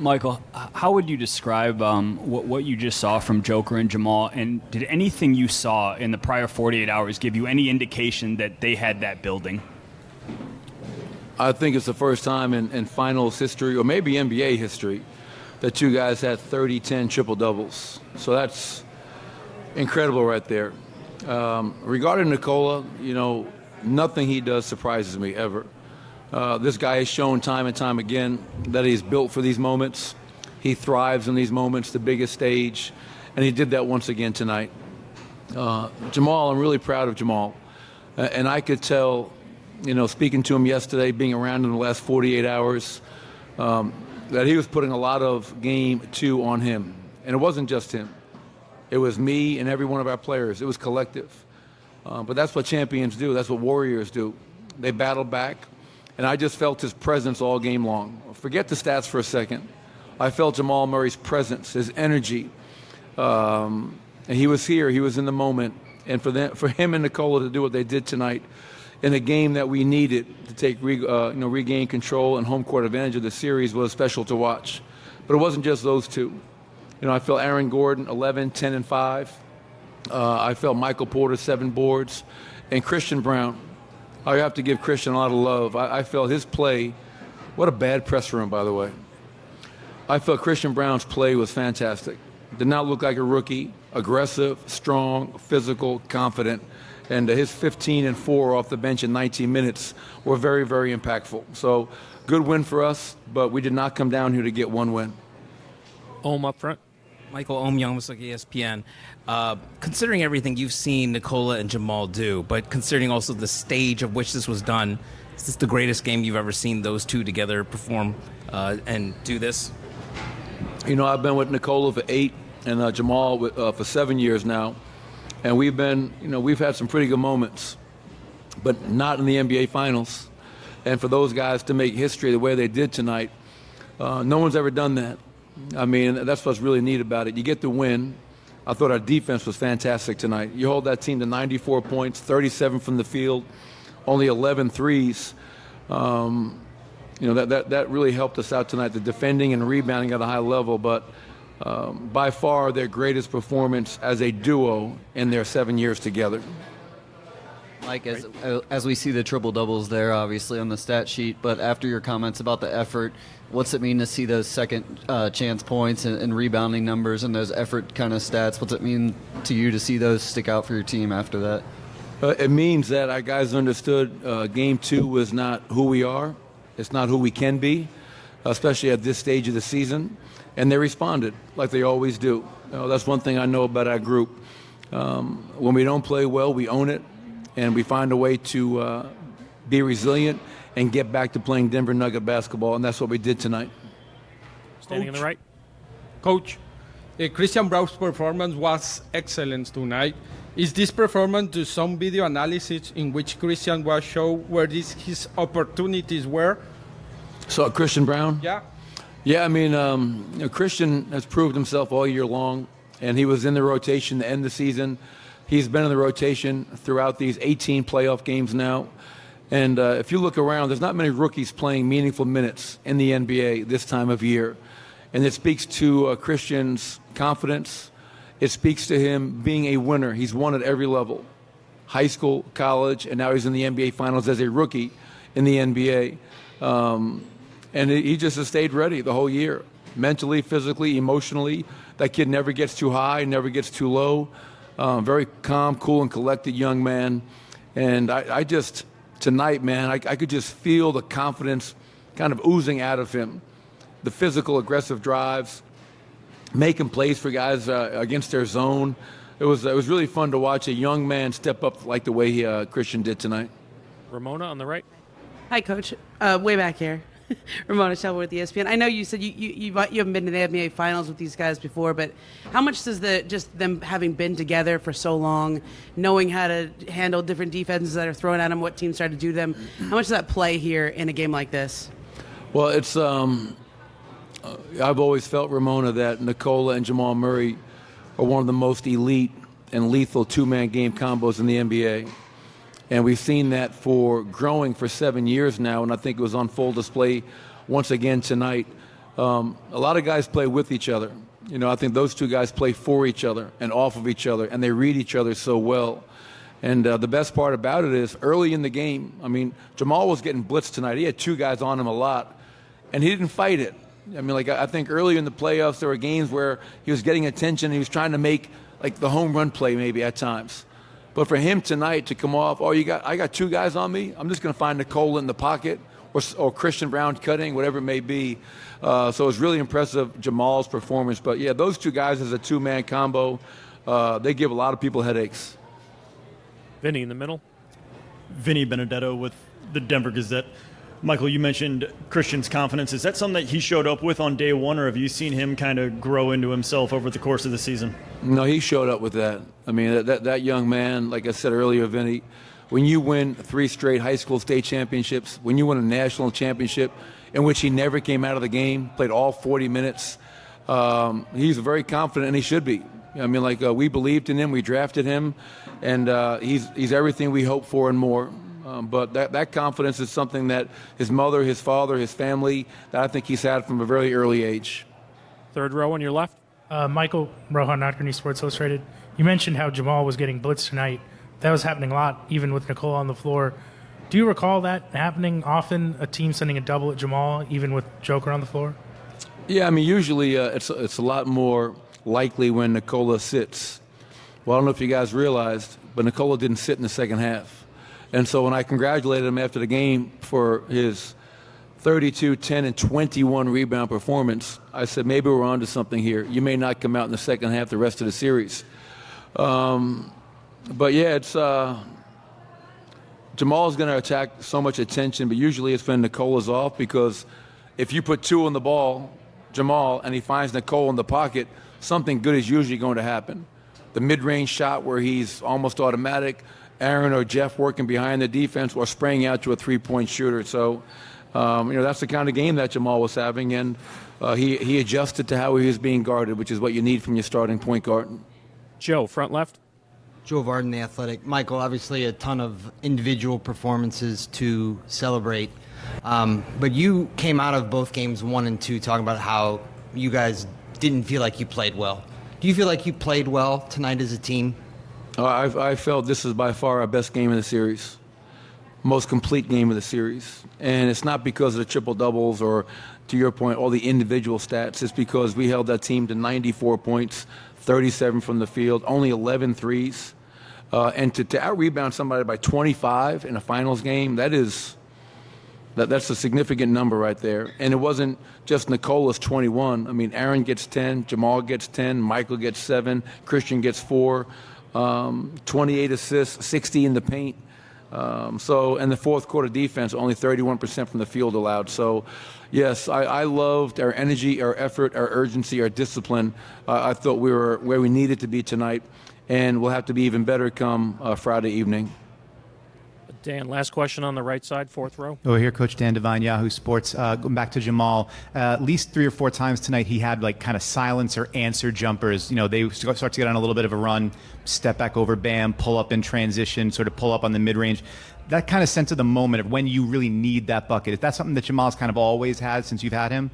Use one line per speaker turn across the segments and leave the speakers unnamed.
Michael, how would you describe what you just saw from Joker and Jamal? And did anything you saw in the prior 48 hours give you any indication that they had that building?
I think it's the first time in finals history, or maybe NBA history, that you guys had 30-10 triple-doubles. So that's incredible right there. Regarding Nikola, nothing he does surprises me ever. This guy has shown time and time again that he's built for these moments. He thrives in these moments, the biggest stage, and he did that once again tonight. Jamal, I'm really proud of Jamal. And I could tell, speaking to him yesterday, being around him the last 48 hours, that he was putting a lot of game two on him. And it wasn't just him. It was me and every one of our players. It was collective. But that's what champions do. That's what warriors do. They battle back. And I just felt his presence all game long. Forget the stats for a second. I felt Jamal Murray's presence, his energy. And he was here. He was in the moment. And for him and Nikola to do what they did tonight in a game that we needed to take regain control and home court advantage of the series was special to watch. But it wasn't just those two. I felt Aaron Gordon, 11, 10, and 5. I felt Michael Porter, 7 boards. And Christian Braun. I have to give Christian a lot of love. I felt his play. What a bad press room, by the way. I felt Christian Braun's play was fantastic. Did not look like a rookie. Aggressive, strong, physical, confident. And his 15 and 4 off the bench in 19 minutes were very, very impactful. So good win for us, but we did not come down here to get one win.
Up front.
Michael Ohm, Youngstown, ESPN. Considering everything you've seen Nikola and Jamal do, but considering also the stage of which this was done, is this the greatest game you've ever seen those two together perform and do this?
I've been with Nikola for 8 and Jamal for 7 years now. And we've had some pretty good moments, but not in the NBA Finals. And for those guys to make history the way they did tonight, no one's ever done that. I mean, that's what's really neat about it. You get the win. I thought our defense was fantastic tonight. You hold that team to 94 points, 37 from the field, only 11 threes. That really helped us out tonight, the defending and rebounding at a high level. But by far their greatest performance as a duo in their 7 years together.
Mike, as we see the triple-doubles there, obviously, on the stat sheet, but after your comments about the effort, what's it mean to see those second chance points and rebounding numbers and those effort kind of stats? What's it mean to you to see those stick out for your team after that?
It means that our guys understood Game 2 was not who we are. It's not who we can be, especially at this stage of the season. And they responded like they always do. That's one thing I know about our group. When we don't play well, we own it, and we find a way to be resilient and get back to playing Denver Nugget basketball, and that's what we did tonight.
Standing on the right.
Coach, Christian Braun's performance was excellent tonight. Is this performance to some video analysis in which Christian was shown where his opportunities were?
So Christian Braun?
Yeah.
Yeah, I mean, Christian has proved himself all year long, and he was in the rotation to end the season. He's been in the rotation throughout these 18 playoff games now. And if you look around, there's not many rookies playing meaningful minutes in the NBA this time of year. And it speaks to Christian's confidence. It speaks to him being a winner. He's won at every level, high school, college, and now he's in the NBA Finals as a rookie in the NBA. And he just has stayed ready the whole year, mentally, physically, emotionally. That kid never gets too high, never gets too low. Very calm, cool, and collected young man. And I just, tonight, man, I could just feel the confidence kind of oozing out of him. The physical, aggressive drives, making plays for guys against their zone. It was really fun to watch a young man step up like the way Christian did tonight.
Ramona on the right.
Hi, Coach. Way back here. Ramona Shelby with ESPN. I know you said you haven't been to the NBA Finals with these guys before, but how much does just them having been together for so long, knowing how to handle different defenses that are thrown at them, what teams try to do to them, how much does that play here in a game like this?
Well, it's I've always felt, Ramona, that Nikola and Jamal Murray are one of the most elite and lethal two-man game combos in the NBA. And we've seen that growing for 7 years now, and I think it was on full display once again tonight. A lot of guys play with each other. You know, I think those two guys play for each other and off of each other, and they read each other so well. And the best part about it is early in the game, I mean, Jamal was getting blitzed tonight. He had two guys on him a lot, and he didn't fight it. I mean, like, I think early in the playoffs there were games where he was getting attention and he was trying to make, like, the home run play maybe at times. But for him tonight to come off, I got two guys on me, I'm just going to find Nikola in the pocket or Christian Brown cutting, whatever it may be. So it was really impressive, Jamal's performance. But, yeah, those two guys as a two-man combo, they give a lot of people headaches.
Vinny in the middle.
Vinny Benedetto with the Denver Gazette. Michael, you mentioned Christian's confidence. Is that something that he showed up with on day one, or have you seen him kind of grow into himself over the course of the season?
No, he showed up with that. I mean, that young man, like I said earlier, Vinny, when you win 3 straight high school state championships, when you win a national championship in which he never came out of the game, played all 40 minutes, he's very confident, and he should be. I mean, like, we believed in him, we drafted him, and he's everything we hoped for and more. But that confidence is something that his mother, his father, his family, that I think he's had from a very early age.
Third row on your left.
Michael Rohan, Notker Sports Illustrated. You mentioned how Jamal was getting blitzed tonight. That was happening a lot, even with Nikola on the floor. Do you recall that happening often, a team sending a double at Jamal, even with Joker on the floor?
Yeah, I mean, usually it's a lot more likely when Nikola sits. Well, I don't know if you guys realized, but Nikola didn't sit in the second half. And so when I congratulated him after the game for his 32, 10, and 21 rebound performance, I said, maybe we're on to something here. You may not come out in the second half the rest of the series. But, yeah, it's Jamal's going to attract so much attention, but usually it's when Nikola's off, because if you put 2 on the ball, Jamal, and he finds Nikola in the pocket, something good is usually going to happen. The mid-range shot where he's almost automatic, Aaron or Jeff working behind the defense or spraying out to a three-point shooter. So, that's the kind of game that Jamal was having, and he adjusted to how he was being guarded, which is what you need from your starting point guard.
Joe, front left.
Joe Varden, The Athletic. Michael, obviously a ton of individual performances to celebrate, but you came out of both games 1 and 2 talking about how you guys didn't feel like you played well. Do you feel like you played well tonight as a team?
I felt this is by far our best game of the series, most complete game of the series. And it's not because of the triple-doubles or, to your point, all the individual stats. It's because we held that team to 94 points, 37 from the field, only 11 threes. And to out-rebound somebody by 25 in a finals game, that's a significant number right there. And it wasn't just Nikola's 21. I mean, Aaron gets 10, Jamal gets 10, Michael gets 7, Christian gets 4. 28 assists, 60 in the paint. And the fourth quarter defense, only 31% from the field allowed. So, yes, I loved our energy, our effort, our urgency, our discipline. I thought we were where we needed to be tonight, and we'll have to be even better come Friday evening.
Dan, last question on the right side, fourth row.
Over here, Coach Dan Devine, Yahoo Sports. Going back to Jamal, at least 3 or 4 times tonight he had like kind of silence or answer jumpers. You know, they start to get on a little bit of a run, step back over Bam, pull up in transition, sort of pull up on the mid-range. That kind of sense of the moment of when you really need that bucket. Is that something that Jamal's kind of always had since you've had him?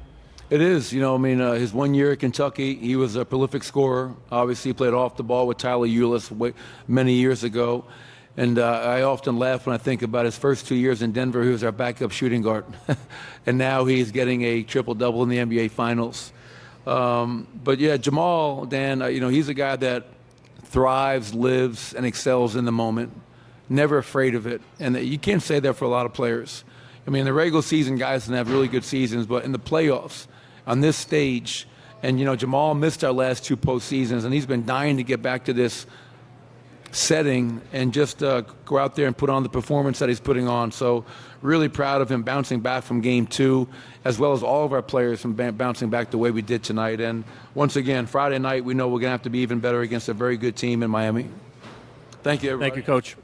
It is. His 1 year at Kentucky, he was a prolific scorer. Obviously, he played off the ball with Tyler Ulis many years ago. And I often laugh when I think about his first 2 years in Denver. He was our backup shooting guard. And now he's getting a triple-double in the NBA Finals. But, yeah, Jamal, Dan, he's a guy that thrives, lives, and excels in the moment. Never afraid of it. And you can't say that for a lot of players. I mean, in the regular season, guys can have really good seasons. But in the playoffs, on this stage, and, Jamal missed our last 2 postseasons, and he's been dying to get back to this setting and just go out there and put on the performance that he's putting on. So really proud of him bouncing back from game 2, as well as all of our players from bouncing back the way we did tonight. And once again, Friday night, we know we're going to have to be even better against a very good team in Miami. Thank you, everybody.
Thank you, Coach.